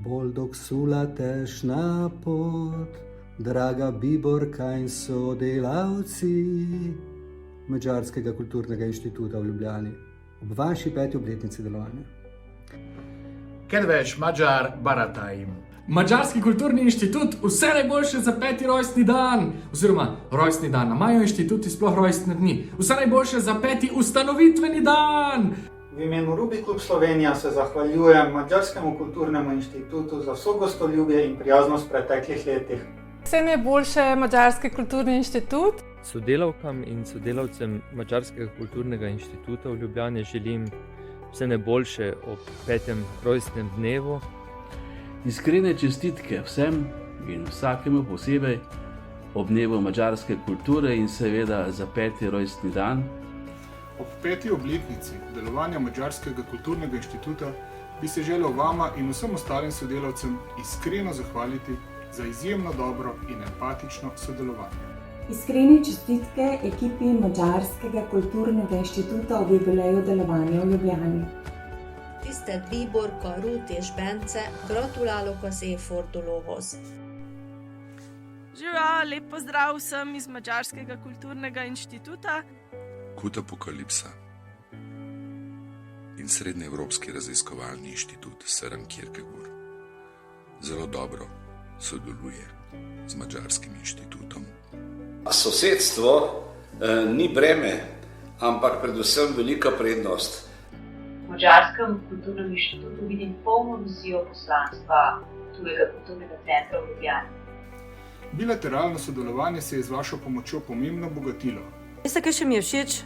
Boldog sula tešna pot, draga Biborka in sodelavci Madžarskega kulturnega inštituta v Ljubljani ob vaši 5. obletnici delovanja. Kedves magyar barátaim! Madžarski kulturni inštitut, vse najboljše za 5. rojstni dan, oziroma rojstni dan. Imajo inštituti sploh rojstne dni? Vse najboljše za 5. ustanovitveni dan! V imenu Rubik Klub Slovenija se zahvaljujem Madžarskemu kulturnemu inštitutu za vso gostoljubje in prijaznost v preteklih letih. Vse najboljše Madžarski kulturni inštitut. Sodelavkam in sodelavcem Madžarskega kulturnega inštituta v Ljubljani želim vse najboljše ob 5. rojstnem dnevu. Iskrene čestitke vsem in vsakemu posebej ob dnevu madžarske kulture in seveda za 5. rojstni dan. Ob 5. obletnici delovanja Madžarskega kulturnega inštituta bi se želel vama in vsem ostalim sodelavcem iskreno zahvaliti za izjemno dobro in empatično sodelovanje. Iskrene čestitke ekipi Madžarskega kulturnega inštituta ob jubileju delovanja v Ljubljani. Tisztelt Bíborka, Ruth és Bence, gratulálok az évfordulóhoz. Živijo, lep pozdrav vsem iz Madžarskega kulturnega inštituta. Kut Apokalipsa in Srednjeevropski raziskovalni inštitut Søren Kierkegaard zelo dobro sodeluje z Madžarskim inštitutom. Sosedstvo ni breme, ampak predvsem velika prednost. V Madžarskem kulturnem inštitutu vidim polno vizijo poslanstva tujega kulturnega centra v Ljubljani. Bilateralno sodelovanje se je z vašo pomočjo pomembno obogatilo. Veste, kaj še mi je všeč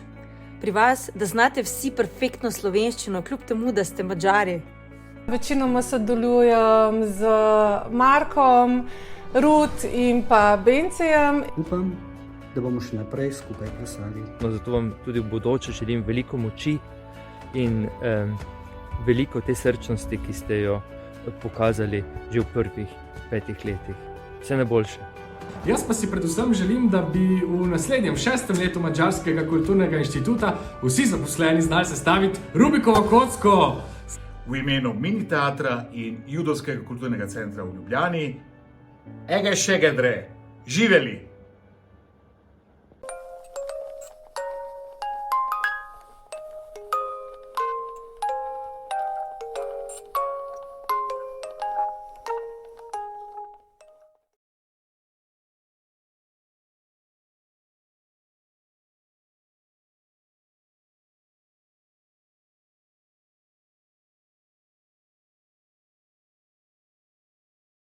pri vas? Da znate vsi perfektno slovenščino, kljub temu, da ste Madžari. Večinoma sodelujem z Markom, Ruth in pa Bencijem. Upam, da bomo še naprej skupaj plesali. Zato vam tudi v bodoče želim veliko moči in veliko te srčnosti, ki ste jo pokazali že v prvih 5 letih. Vse najboljše. Jaz pa si predvsem želim, da bi v naslednjem 6. letu Madžarskega kulturnega inštituta vsi zaposleni znali sestaviti Rubikovo kocko. V imenu Mini teatra in Judovskega kulturnega centra v Ljubljani, Ege Šegedre, živeli!